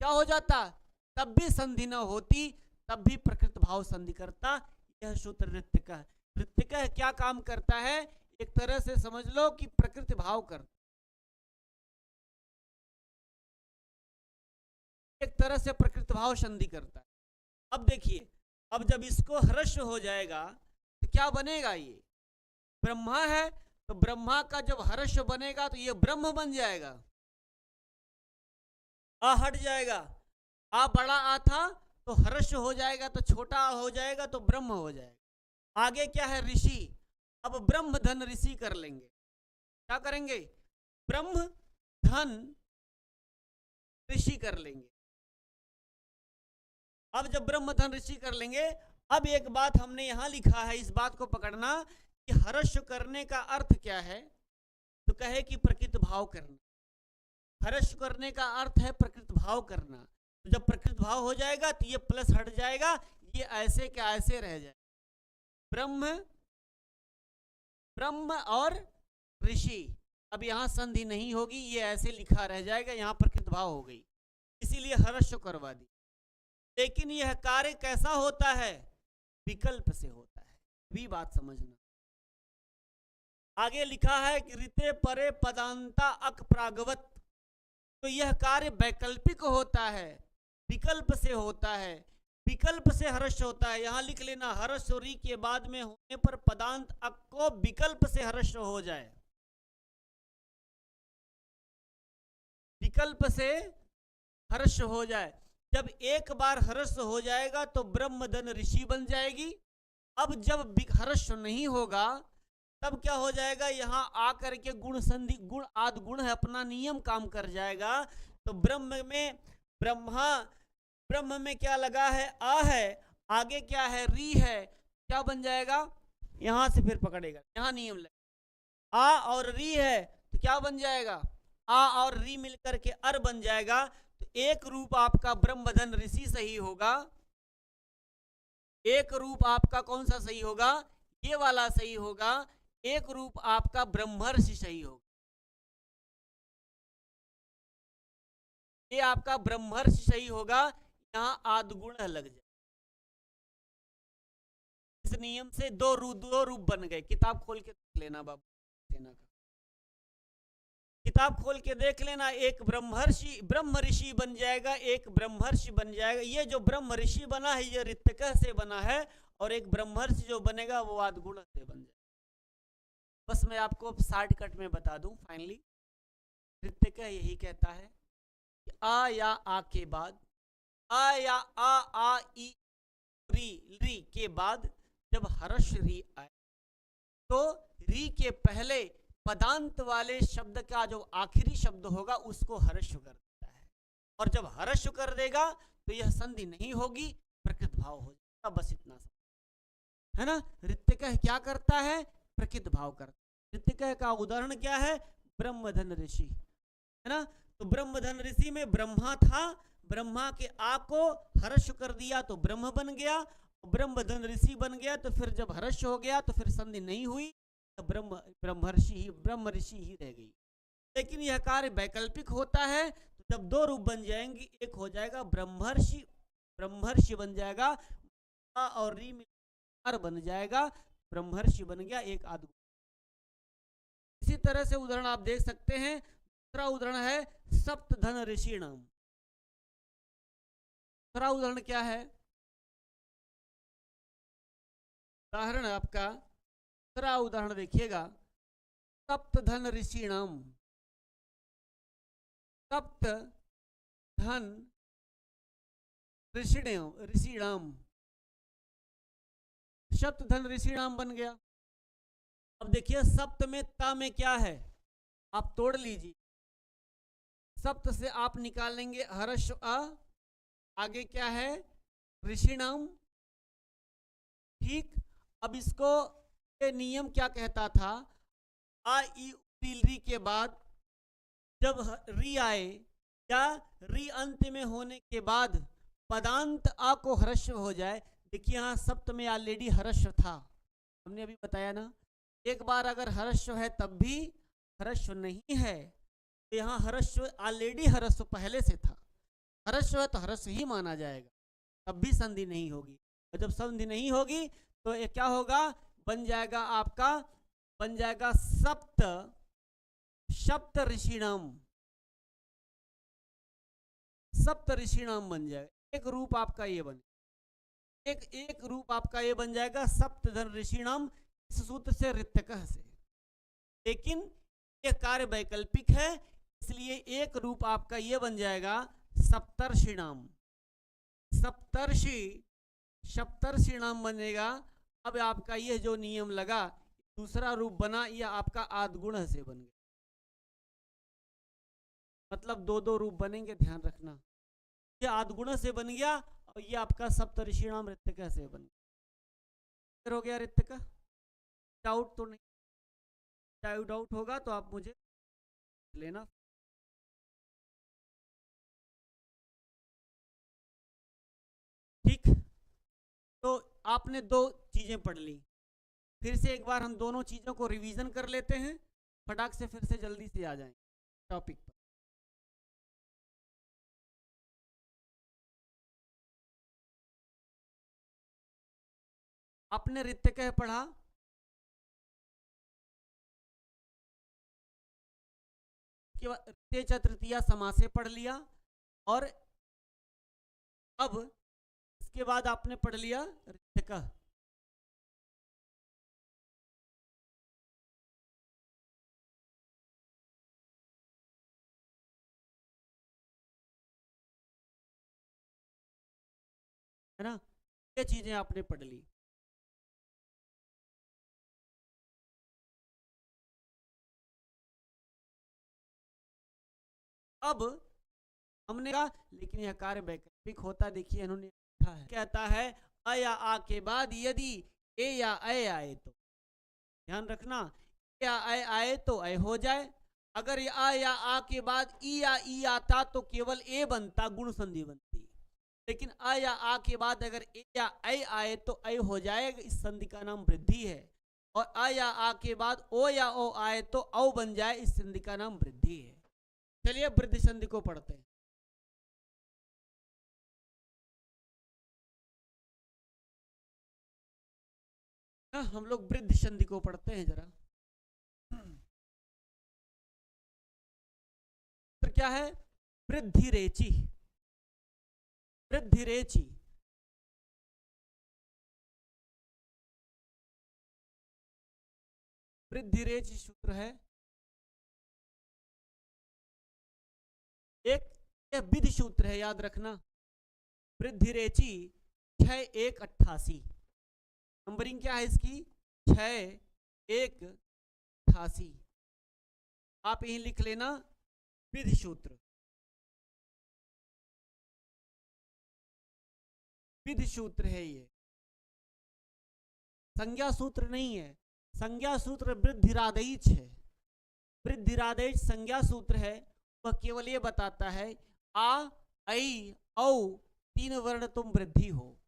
क्या हो जाता? तब भी संधि न होती, तब भी प्रकृत भाव संधि करता। यह सूत्र ऋत्विक, ऋत्विक क्या काम करता है? एक तरह से समझ लो कि प्रकृति भाव करता, एक तरह से प्रकृति भाव संधि करता है। अब देखिए, अब जब इसको ह्रस्व हो जाएगा तो क्या बनेगा? ये ब्रह्मा है, तो ब्रह्मा का जब ह्रस्व बनेगा तो ये ब्रह्म बन जाएगा, आ हट जाएगा, आ बड़ा आ था तो ह्रस्व हो जाएगा, तो छोटा आ हो जाएगा तो ब्रह्म हो जाएगा। आगे क्या है? ऋषि। अब ब्रह्म धन ऋषि कर लेंगे। क्या करेंगे? ब्रह्म धन ऋषि कर लेंगे। अब जब ब्रह्म धन ऋषि कर लेंगे, अब एक बात हमने यहां लिखा है, इस बात को पकड़ना कि ह्रस्व करने का अर्थ क्या है। तो कहे कि प्रकृति भाव करना, ह्रस्व करने का अर्थ है प्रकृति भाव करना। तो जब प्रकृति भाव हो जाएगा तो ये प्लस हट जाएगा, ये ऐसे क्या ऐसे रह जाए, ब्रह्म ब्रह्म और ऋषि। अब यहाँ संधि नहीं होगी, ये ऐसे लिखा रह जाएगा, यहाँ प्रकृत भाव हो गई, इसीलिए हर्ष करवा दी। लेकिन यह कार्य कैसा होता है? विकल्प से होता है, भी बात समझना। आगे लिखा है कि ऋते परे पदांता अक प्रागवत, तो यह कार्य वैकल्पिक होता है, विकल्प से होता है, विकल्प से हर्ष होता है। यहां लिख लेना, हर्ष और री के बाद में होने पर पदांत अक को विकल्प से हर्ष हो जाए, विकल्प से हर्ष हो जाए। जब एक बार हर्ष हो जाएगा तो ब्रह्मधन ऋषि बन जाएगी। अब जब हर्ष नहीं होगा तब क्या हो जाएगा? यहां आकर के गुण संधि, गुण आदि गुण है, अपना नियम काम कर जाएगा। तो ब्रह्म में क्या लगा है? आ है, आगे क्या है? री है, क्या बन जाएगा? यहां से फिर पकड़ेगा, यहां नियम लगे, आ और री है तो क्या बन जाएगा? आ और री मिलकर के अर बन जाएगा। तो एक रूप आपका ब्रह्मधन ऋषि सही होगा, एक रूप आपका कौन सा सही होगा? ये वाला सही होगा। एक रूप आपका ब्रह्मर्षि सही होगा, ये आपका ब्रह्मर्षि सही होगा। यहां आदगुण लग जाए। इस नियम से दो रूप बन गए। किताब खोल के देख लेना बाबू, सेना का किताब खोल के देख लेना। एक ब्रह्म ऋषि बन जाएगा, एक ब्रह्मर्षि बन जाएगा। ये जो ब्रह्म ऋषि बना है ये ऋतक से बना है, और एक ब्रह्मर्षि जो बनेगा वो आदगुण से बन जाएगा। बस मैं आपको शॉर्टकट में बता दूं, फाइनली ऋतक यही कहता है कि आ या आ के बाद, आ या आ ई री के बाद जब हर्ष री आए तो री के पहले पदांत वाले शब्द का जो आखिरी शब्द होगा उसको हर्ष कर देता है, और जब हर्ष कर देगा तो यह संधि नहीं होगी, प्रकृत भाव हो जाएगा। बस इतना है ना। ऋतक क्या करता है? प्रकृत भाव करता है। ऋतक का उदाहरण क्या है? ब्रह्मधन ऋषि, है ना। तो ब्रह्मधन ऋषि में ब्रह्मा था, ब्रह्मा के आ को हर्ष कर दिया तो ब्रह्म बन गया, ब्रह्मधन ऋषि बन गया। तो फिर जब हर्ष हो गया तो फिर संधि नहीं हुई, तो ब्रह्म ऋषि ही रह गई। लेकिन यह कार्य वैकल्पिक होता है, तो जब दो रूप बन जाएंगे, एक हो जाएगा ब्रह्मर्षि बन जाएगा, और री बन जाएगा, ब्रह्मर्षि बन गया, एक आदमी। इसी तरह से उदाहरण आप देख सकते हैं। दूसरा उदाहरण है सप्तधन ऋषिणाम। दूसरा उदाहरण क्या है? उदाहरण आपका दूसरा उदाहरण देखिएगा, सप्तधन ऋषिणाम। सप्तधन ऋषिणाम, सप्तधन ऋषिणाम बन गया। अब देखिए सप्त में ता में क्या है, आप तोड़ लीजिए। सप्त से आप निकालेंगे हर्ष अ, आगे क्या है? ऋषिणाम। ठीक। अब इसको ये नियम क्या कहता था? आ ई री के बाद जब री आए या री अंत में होने के बाद पदांत आ को हर्ष हो जाए। देखिए यहाँ सप्त में ऑलरेडी हर्ष था, हमने अभी बताया ना। एक बार अगर हर्ष है तब भी हर्ष नहीं है, तो यहाँ हर्ष ऑलरेडी हर्ष पहले से था, हर्ष है तो हर्ष ही माना जाएगा, तब भी संधि नहीं होगी। और जब संधि नहीं होगी तो ये क्या होगा? बन जाएगा आपका, बन जाएगा सप्त ऋषिणाम, सप्त ऋषिणाम बन जाएगा। एक रूप आपका ये बने, एक रूप आपका ये बन जाएगा सप्तधन ऋषिणाम, इस सूत्र से ऋतक से। लेकिन ये कार्य वैकल्पिक है, इसलिए एक रूप आपका ये बन जाएगा सप्तर्षिणाम, सप्तर्षिणाम बनेगा। अब आपका ये जो नियम लगा, दूसरा रूप बना, ये आपका आदगुण से बन गया। मतलब दो दो रूप बनेंगे, ध्यान रखना। ये आदगुण से बन गया और ये आपका सप्तऋषिणाम ऋतक से बन गया। हो गया ऋतक? डाउट तो नहीं? डाउट होगा तो आप मुझे लेना। ठीक, तो आपने दो चीजें पढ़ ली। फिर से एक बार हम दोनों चीजों को रिवीजन कर लेते हैं, फटाक से फिर से जल्दी से आ जाएं टॉपिक पर। आपने ऋत्यकः पढ़ा, ऋत्यच तृतीया समासे पढ़ लिया, और अब इसके बाद आपने पढ़ लिया ऋत्यकः। है ना, ये चीजें आपने पढ़ ली। अब हमने कहा, लेकिन यह कार्य वैकल्पिक होता, देखिए इन्होंने लिखा है, कहता है अ या आ के बाद यदि ए या ऐ आए तो, ध्यान रखना, ए या ऐ आए तो ऐ हो जाए। अगर आ या आ के बाद ई या ई आता तो केवल ए बनता, गुण संधि बनती। लेकिन अ या आ के बाद अगर ए या ऐ आए तो ऐ हो जाएगा, इस संधि का नाम वृद्धि है। और अ या आ के बाद ओ या ओ आए तो औ बन जाए, इस संधि का नाम वृद्धि है। चलिए वृद्धि संधि को पढ़ते हैं। हम लोग वृद्धि संधि को पढ़ते हैं जरा। तो क्या है, वृद्धि रेची, वृद्धि रेची। वृद्धि रेची सूत्र है एक, यह विधि सूत्र है, याद रखना। वृद्धि रेची 6188, नंबरिंग क्या है इसकी, 6188। आप यही लिख लेना विधि सूत्र, विधि सूत्र है ये, संज्ञा सूत्र नहीं है। संज्ञा सूत्र वृद्धिरादेश है, वृद्धिरादेश संज्ञा सूत्र है। वह केवल ये बताता है आ ऐ औ तीन वर्ण तुम वृद्धि हो।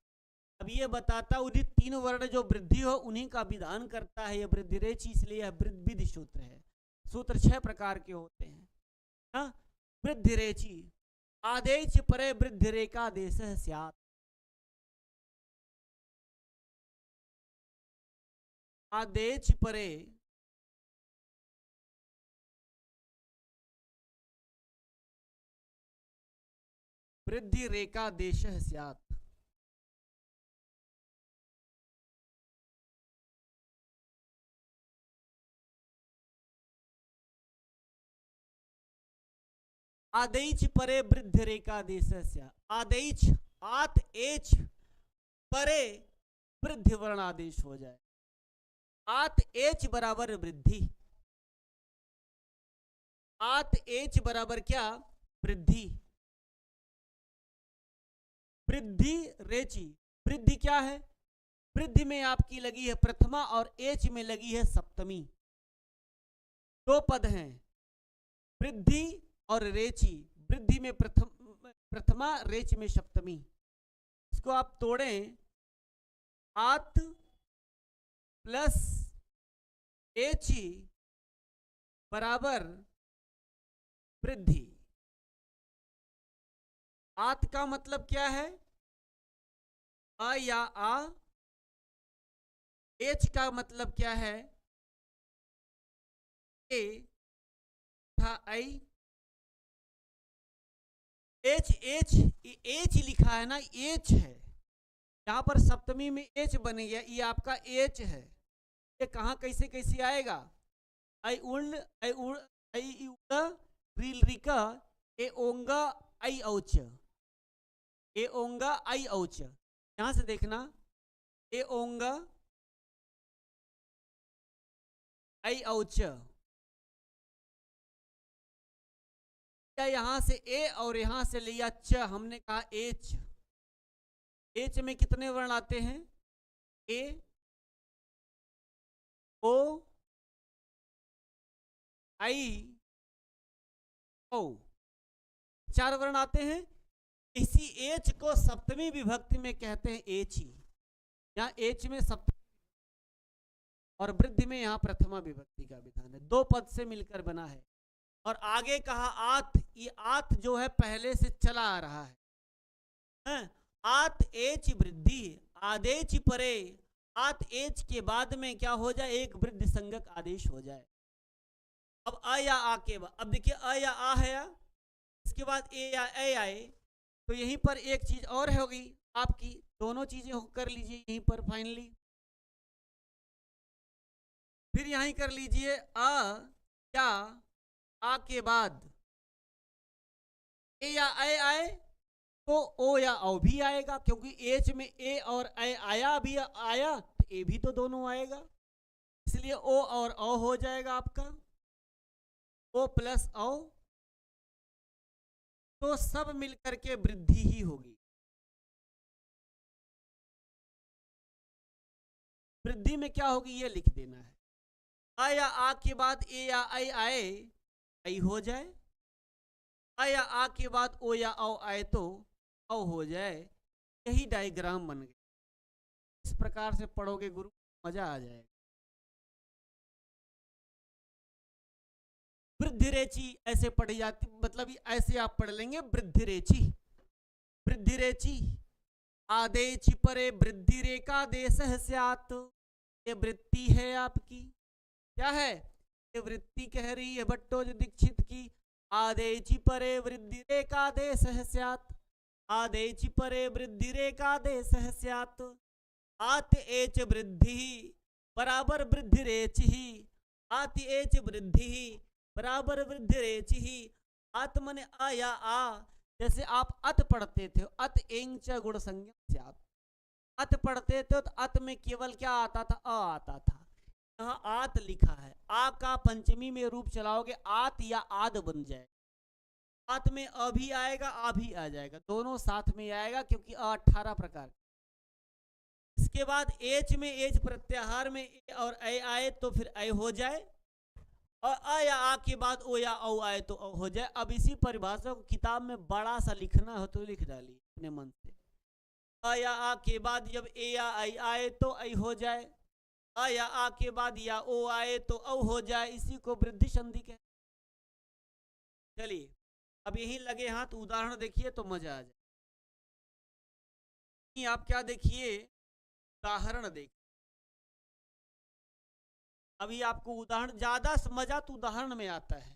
अब ये बताता उन्हीं तीन वर्ण जो वृद्धि हो उन्हीं का विधान करता है, ये वृद्धि रेची, इसलिए यह विधि सूत्र है। सूत्र 6 प्रकार के होते हैं ना। वृद्धि रेची आदेश परे वृद्धि रेखा देश स्यात्, आदेश परे वृद्धि रेखा देश स्यात्। आदेश परे वृद्धि रेखा देश स्यात्, आदेश आत एच परे वृद्धि वर्ण आदेश हो जाए। आत एच बराबर वृद्धि, आत एच बराबर क्या, वृद्धि। वृद्धि रेची, वृद्धि क्या है, वृद्धि में आपकी लगी है प्रथमा और एच में लगी है सप्तमी, दो पद हैं वृद्धि और रेची। वृद्धि में प्रथमा, रेच में सप्तमी। इसको आप तोड़ें, आत प्लस एच बराबर वृद्धि। आत का मतलब क्या है, अ या आ। एच का मतलब क्या है, ए था आई। एच एच एच लिखा है ना, एच है यहां पर, सप्तमी में एच बन गया, ये आपका एच है। ये कहां कैसे कैसे आएगा, आई उल्ड आई उड़ आई उड़ रील रिका ए ओंगा आई औच, ए ओंगा आई औच। यहां से देखना, ए ओंगा आई औच, यहां से ए और यहां से लिया च, हमने कहा एच। एच में कितने वर्ण आते हैं, ए ओ आई ओ, 4 वर्ण आते हैं। इसी एच को सप्तमी विभक्ति में कहते हैं एच ही, यहाँ एच में सप्तमी। और वृद्धि में यहाँ प्रथमा विभक्ति का विधान है, दो पद से मिलकर बना है। और आगे कहा आत, ये आत जो है पहले से चला आ रहा है। आत एच वृद्धि, आदेच परे, आत एच के बाद में क्या हो जाए, एक वृद्धि संज्ञक आदेश हो जाए। अब अ या आ के बाद, अब देखिए अ या आ है, इसके बाद ए या ए आए, तो यहीं पर एक चीज और होगी आपकी, दोनों चीजें कर लीजिए यहीं पर फाइनली। फिर यहीं कर लीजिए अ या आ के बाद ए या ए आए तो ओ या औ भी आएगा, क्योंकि एच में ए और ए आया भी आया तो ए भी तो दोनों आएगा, इसलिए ओ और औ हो जाएगा आपका, ओ प्लस औ, तो सब मिलकर के वृद्धि ही होगी। वृद्धि में क्या होगी ये लिख देना है, आ या आ के बाद ए या आई आए, आई हो जाए, आ या आ के बाद ओ या औ आए तो औ हो जाए, यही डायग्राम बन गया। इस प्रकार से पढ़ोगे गुरु, मजा आ जाएगा। वृद्धि रेची ऐसे पढ़ी जाती, मतलब ऐसे आप पढ़ लेंगे, वृद्धि रेची, वृद्धि रेची आदेच परे वृद्धि रेखा देश स्यात्, ये वृत्ति है आपकी, क्या है ये वृत्ति कह रही है भट्टो दीक्षित की, आदेच परे वृद्धि रेखा देश स्यात्, आदेच परे वृद्धि रेखा देश स्यात्, आत एच वृद्धि बराबर वृद्धि रेच ही, आत एच वृद्धि बराबर वृद्धि रेच ही, आत्मने आ या आ, जैसे आप अत पढ़ते थे, अत एंच गुण संज्ञा स्यात्, अत पढ़ते थे तो अत में केवल क्या आता था, अ आता था, यहाँ आत लिखा है, आ का पंचमी में रूप चलाओगे आत या आद बन जाए, आत में अ भी आएगा आ भी आ जाएगा, दोनों साथ में आएगा क्योंकि अ 18 प्रकार। इसके बाद एच में एच प्रत्याहार में ए और ए आए तो फिर ए हो जाए, और अ या आ के बाद ओ या औ आए तो औ हो जाए। अब इसी परिभाषा को किताब में बड़ा सा लिखना हो तो लिख डालिए अपने मन से, अ या आ के बाद जब ए या आई आए तो ऐ हो जाए, अ या आ के बाद या ओ आए तो औ हो जाए, इसी को वृद्धि संधि कहते। चलिए अब यही लगे हाथ उदाहरण देखिए तो मजा आ जाए। आप क्या देखिए, उदाहरण देखिए, अभी आपको उदाहरण ज्यादा मजा तो उदाहरण में आता है।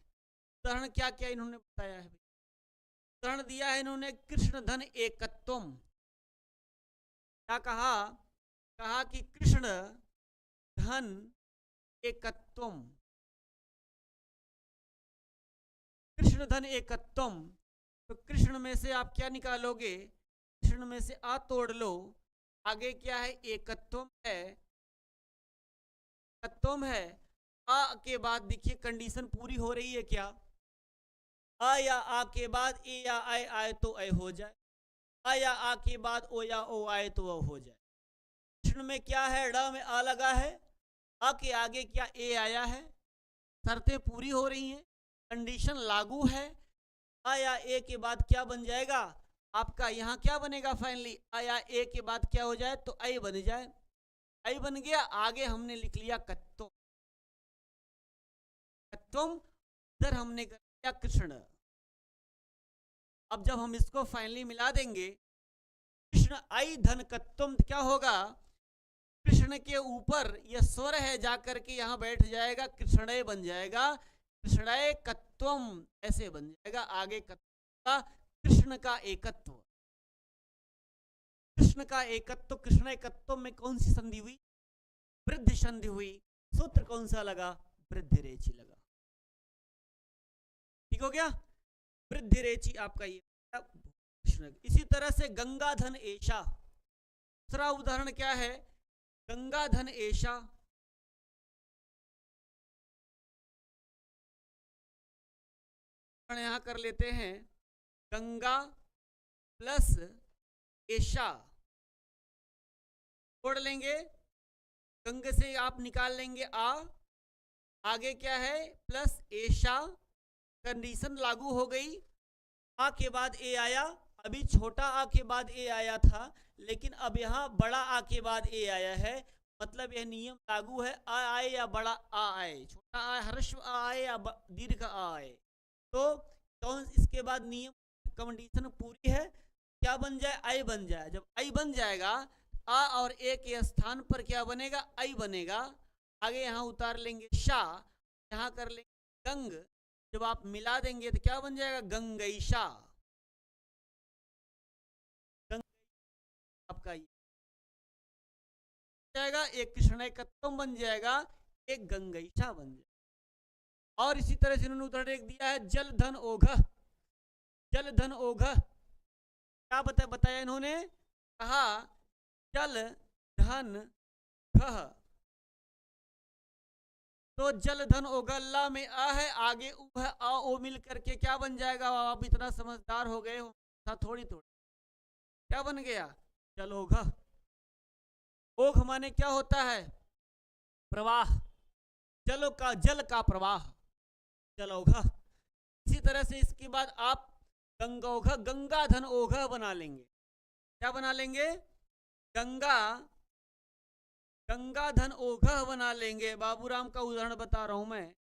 उदाहरण क्या क्या इन्होंने बताया है, उदाहरण दिया है इन्होंने कृष्ण धन एकत्वम, क्या कहा, कहा कि कृष्ण धन एकत्वम, कृष्ण धन एकत्वम, तो कृष्ण में से आप क्या निकालोगे, कृष्ण में से आ तोड़ लो, आगे क्या है एकत्वम है, एकत्वम है, आ के बाद देखिए कंडीशन पूरी हो रही है क्या, आ या आ के बाद ए या आए आए तो ए हो जाए, आ या आ के बाद ओ या ओ आए तो ओ हो जाए। कृष्ण में क्या है, ड़ में आ लगा है, आ के आगे क्या ए आया है, शर्तें पूरी हो रही हैं, कंडीशन लागू है, आ या ए के बाद क्या बन जाएगा आपका, यहाँ क्या बनेगा फाइनली, आ या ए के बाद क्या हो जाए तो आई बन जाए, आई बन गया, आगे हमने लिख लिया कत्वम, कत्वम इधर हमने कर लिया कृष्ण। अब जब हम इसको फाइनली मिला देंगे, कृष्ण आई धन कत्वम, क्या होगा, कृष्ण के ऊपर यह स्वर है जाकर के यहां बैठ जाएगा, कृष्णय बन जाएगा, कृष्णय कत्वम ऐसे बन जाएगा, आगे का कृष्ण का एकत्व, कृष्ण का एकत्व, कृष्ण एकत्व में कौन सी संधि हुई, वृद्धि संधि हुई, सूत्र कौन सा लगा, वृद्धि रेची लगा, ठीक हो गया, वृद्धि रेची आपका ये कृष्ण। इसी तरह से गंगाधन ऐशा, दूसरा उदाहरण क्या है, गंगाधन ऐशा, यहां कर लेते हैं गंगा प्लस ऐशा, जोड़ लेंगे, गंग से आप निकाल लेंगे आ, आगे क्या है प्लस ऐशा, कंडीशन लागू हो गई, आ के बाद ए आया, अभी छोटा आ के बाद ए आया था, लेकिन अब यहाँ बड़ा आ के बाद ए आया है, मतलब यह नियम लागू है, आ आए या बड़ा आ आए, छोटा आ ह्रस्व आ आए या दीर्घ आ आए। तो कौन इसके बाद नियम कंडीशन पूरी है, क्या बन जाए, आई बन जाए। जब आई बन जाएगा, आ और ए के स्थान पर क्या बनेगा, आई बनेगा। आगे यहाँ उतार लेंगे शा, यहाँ कर लेंगे गंग, जब आप मिला देंगे तो क्या बन जाएगा, गंगईशा। गंग आपका ये जाएगा, एक कृष्णकत्वम बन जाएगा, एक गंगईशा बन जाएगा। और इसी तरह से इन्होंने उदाहरण एक दिया है, जल धन ओघ। जल धन ओघ क्या बताया इन्होंने, कहा जल धन घ। तो जल धन ओगल्ला में आ है, आगे उ है, आ ओ मिल करके क्या बन जाएगा, आप इतना समझदार हो गए हो, थोड़ी थोड़ी क्या बन गया, जलोघ। ओघ माने क्या होता है, प्रवाह, जल का प्रवाह, जलोघ। इसी तरह से इसके बाद आप गंगोघ, गंगा धन ओघ बना लेंगे। क्या बना लेंगे, गंगा धन ओघ बना लेंगे। बाबूराम का उदाहरण बता रहा हूं मैं,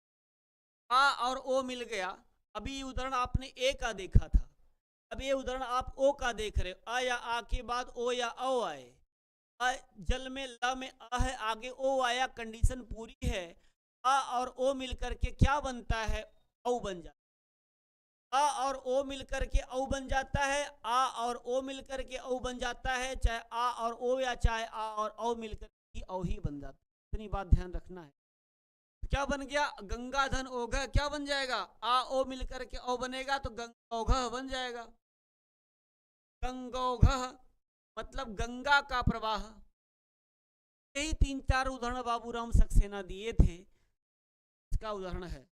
आ और ओ मिल गया। अभी ये उदाहरण आपने ए का देखा था, अब ये उदाहरण आप ओ का देख रहे हो। आ या आ के बाद ओ या औ आए, आ जल में ला में आ है, आगे ओ आया, कंडीशन पूरी है। आ और ओ मिलकर के क्या बनता है, औ बन जाता है। आ और ओ मिलकर के औ बन जाता है, आ और ओ मिलकर के औ बन जाता है, चाहे आ और ओ या चाहे आ और औ मिलकर के औ ही बन जाता है। इतनी बात ध्यान रखना है। क्या बन गया, गंगा धन ओघ, क्या बन जाएगा, आ ओ मिलकर के औ बनेगा तो गंगौघ बन जाएगा। गंगौघ मतलब गंगा का प्रवाह। यही 3-4 उदाहरण बाबूराम सक्सेना दिए थे, इसका उदाहरण है।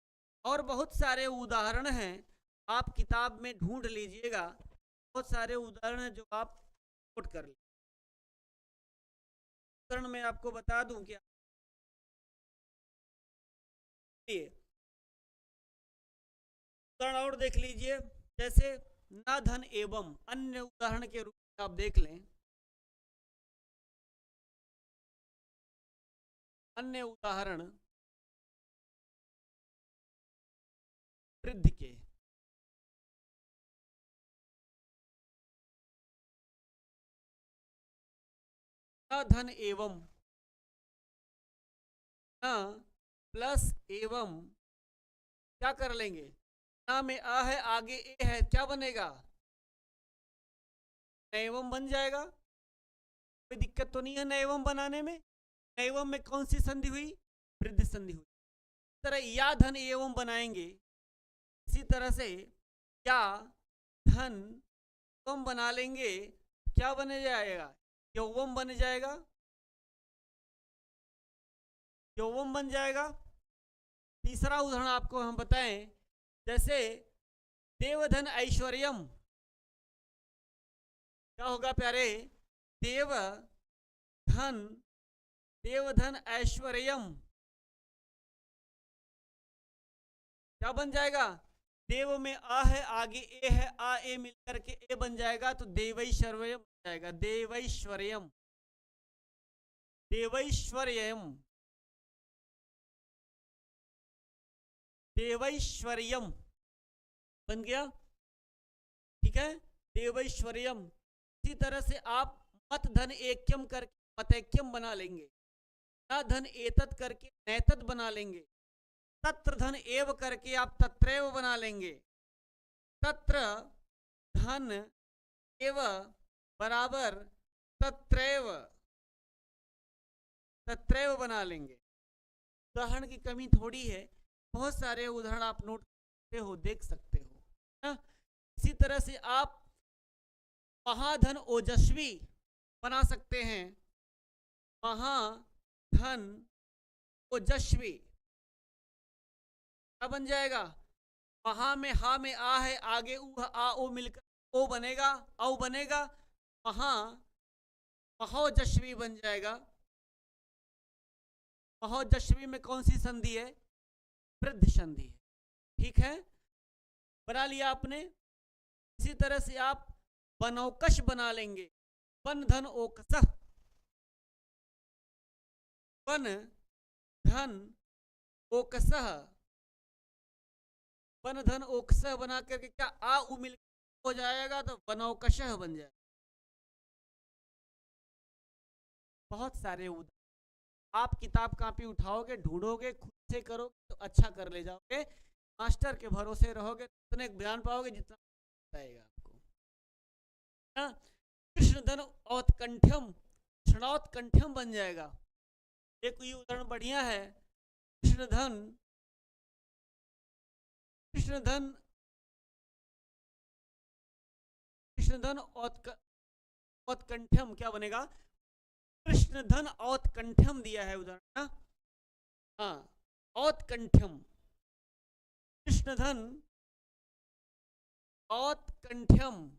और बहुत सारे उदाहरण हैं, आप किताब में ढूंढ लीजिएगा, बहुत सारे उदाहरण हैं जो आप नोट कर लीजिए। उदाहरण मैं आपको बता दूं क्या, उदाहरण और देख लीजिए, जैसे न धन एवं, अन्य उदाहरण के रूप में आप देख लें। अन्य उदाहरण वृद्धि के, न धन एवं, न प्लस एवं क्या कर लेंगे, ना में आ है, आगे ए है, क्या बनेगा, एवं बन जाएगा। कोई दिक्कत तो नहीं है नैवम बनाने में। नैवम में कौन सी संधि हुई, वृद्धि संधि हुई। इस तरह या धन एवं बनाएंगे, इसी तरह से या धन एवं बना लेंगे, क्या बन जाएगा, यौवम बन जाएगा, यौवम बन जाएगा। तीसरा उदाहरण आपको हम बताएं, जैसे देवधन ऐश्वर्यम, क्या होगा प्यारे, देवधन ऐश्वर्यम क्या बन जाएगा, देव में आ है, आगे ए है, आ ए मिलकर के ए बन जाएगा तो देवैश्वर्यम बन जाएगा। देवैश्वर्यम, देवैश्वर्यम, देवैश्वर्यम बन गया, ठीक है, देवैश्वर्यम। इसी तरह से आप मत धन एक्यम करके मतैक्यम बना लेंगे, न धन एतत करके नैतत बना लेंगे, तत्र धन एव करके आप तत्रैव बना लेंगे, तत्र धन एव बराबर तत्रैव, तत्रैव बना लेंगे। उदाहरण की कमी थोड़ी है, बहुत सारे उदाहरण आप नोट करते हो, देख सकते हो ना। इसी तरह से आप महाधन ओजस्वी बना सकते हैं, महाधन ओजस्वी क्या बन जाएगा, महा में हा में आ है, आगे उ आ ओ मिलकर ओ बनेगा, औ बनेगा, महा महोजस्वी बन जाएगा। महोजस्वी में कौन सी संधि है, वृद्धि संधि है, ठीक है, बना लिया आपने। इसी तरह से आप बनौकश बना लेंगे, बन धन ओकस, वन धन ओकसह, वन धन ओकसह बना करके क्या आ उ मिल हो जाएगा तो वनौकशः बन जाएगा। बहुत सारे उदाहरण आप किताब कापी उठाओगे, ढूंढोगे, खुद से करोगे तो अच्छा कर ले जाओगे। मास्टर के भरोसे रहोगे तो इतने ज्ञान पाओगे जितना आएगा आपको। कृष्ण धन औत्कंठ्यम, कृष्णौत्कंठ्यम बन जाएगा। एक ये उदाहरण बढ़िया है, कृष्ण धन, कृष्ण धन, कृष्ण धन औत्कंठ्यम क्या बनेगा? कृष्ण धन औत्कंठ्यम दिया है उदाहरण ना। हाँ, औत्कंठ्यम, कृष्ण धन औत्कंठ्यम,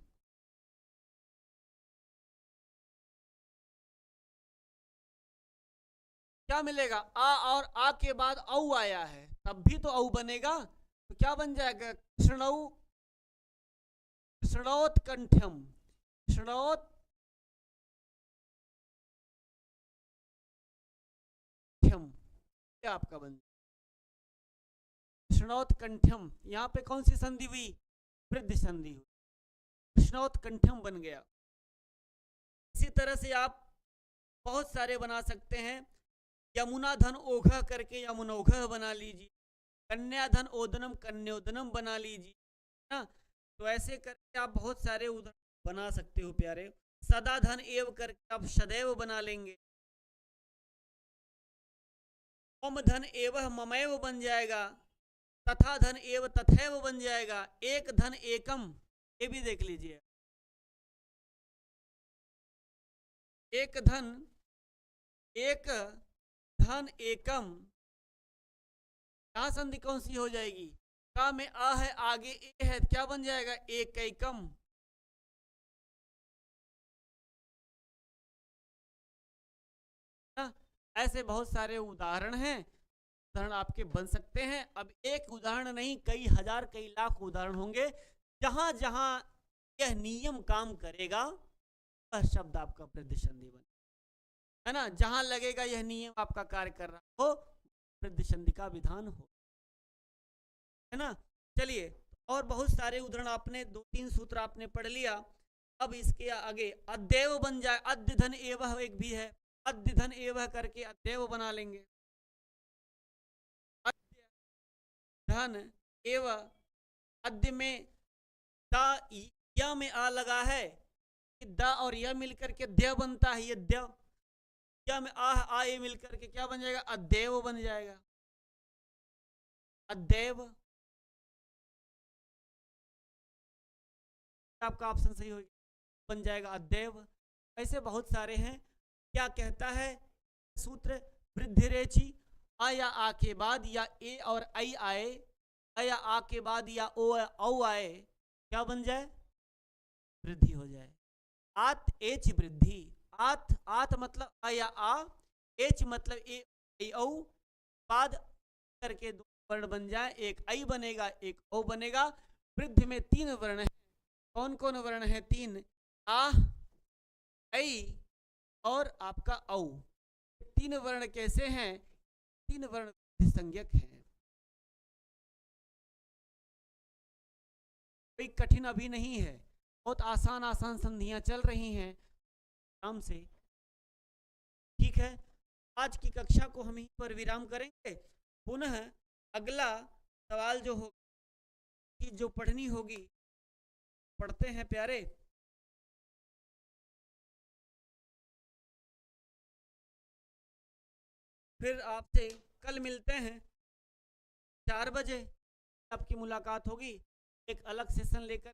क्या मिलेगा? आ और आ के बाद औ आया है, तब भी तो औ बनेगा, तो क्या बन जाएगा? कृष्णौ, कृष्णोत्कंठ्यम, कृष्णोत क्या आपका बन, कृष्णोत्कंठ्यम। यहाँ पे कौन सी संधि हुई? वृद्धि संधि हुई, कृष्णोत्कंठ्यम बन गया। इसी तरह से आप बहुत सारे बना सकते हैं। यमुना धन ओघ करके यमुनोघ बना लीजिए, कन्या धन ओदनम कन्योदनम बना लीजिए ना। तो ऐसे करके आप बहुत सारे उदाहरण बना सकते हो प्यारे। सदा धन एव करके आप सदैव बना लेंगे। मम धन एवं ममैव बन जाएगा, तथा धन एव तथैव बन जाएगा। एक धन एकम, ये भी देख लीजिए, एक धन, एक धन एकम, यहां संधि कौन सी हो जाएगी? का में आ है, आगे ए है, क्या बन जाएगा? एक एकम। ऐसे बहुत सारे उदाहरण हैं, उदाहरण आपके बन सकते हैं। अब एक उदाहरण नहीं, कई हजार कई लाख उदाहरण होंगे। जहां जहां यह नियम काम करेगा वह शब्द आपका वृद्धि संधि बने, है ना। जहां लगेगा यह नियम आपका कार्य कर रहा हो, वृद्धि संधि का विधान हो, है ना। चलिए, और बहुत सारे उदाहरण आपने, 2-3 सूत्र आपने पढ़ लिया। अब इसके आगे अद्यव बन जाए, अद्य धन एवं एक भी है, अद्य धन एवं करके अद्यव बना लेंगे। अद्य धन एवं, अद्य में दा या में आ लगा है, दा और यह मिलकर के द्य बनता है, ये द्य। या में आ ये मिलकर के क्या बन जाएगा? अद्यव बन जाएगा, अद्यव। आपका ऑप्शन सही हो बन जाएगा, अद्यव। ऐसे बहुत सारे हैं। क्या कहता है सूत्र? वृद्धि रेची, आ या आ के बाद या ए और आई आए, आ या आ के बाद या ओ औ आए, क्या बन जाए? वृद्धि हो जाए। आत एच वृद्धि, आत, आत मतलब आ या आ, एच मतलब ए औ, बाद करके 2 वर्ण बन जाए, एक आई बनेगा, एक ओ बनेगा। वृद्धि में 3 वर्ण है। कौन कौन वर्ण है? 3, आ, ऐ और आपका औ। 3 वर्ण कैसे हैं? 3 वर्ण संज्ञक हैं। कोई कठिन अभी नहीं है, बहुत आसान आसान संधियां चल रही हैं आराम से। ठीक है, आज की कक्षा को हम यहीं पर विराम करेंगे। पुनः अगला सवाल जो हो, चीज जो पढ़नी होगी, पढ़ते हैं प्यारे। फिर आपसे कल मिलते हैं 4 बजे, आपकी मुलाकात होगी एक अलग सेशन लेकर,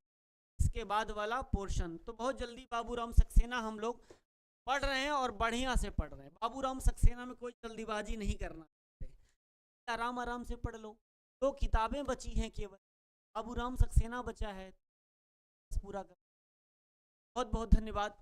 इसके बाद वाला पोर्शन। तो बहुत जल्दी बाबूराम सक्सेना हम लोग पढ़ रहे हैं और बढ़िया से पढ़ रहे हैं। बाबूराम सक्सेना में कोई जल्दीबाजी नहीं करना, आराम आराम से पढ़ लो। 2 किताबें बची हैं केवल, बाबूराम सक्सेना बचा है, पूरा कर। बहुत बहुत धन्यवाद।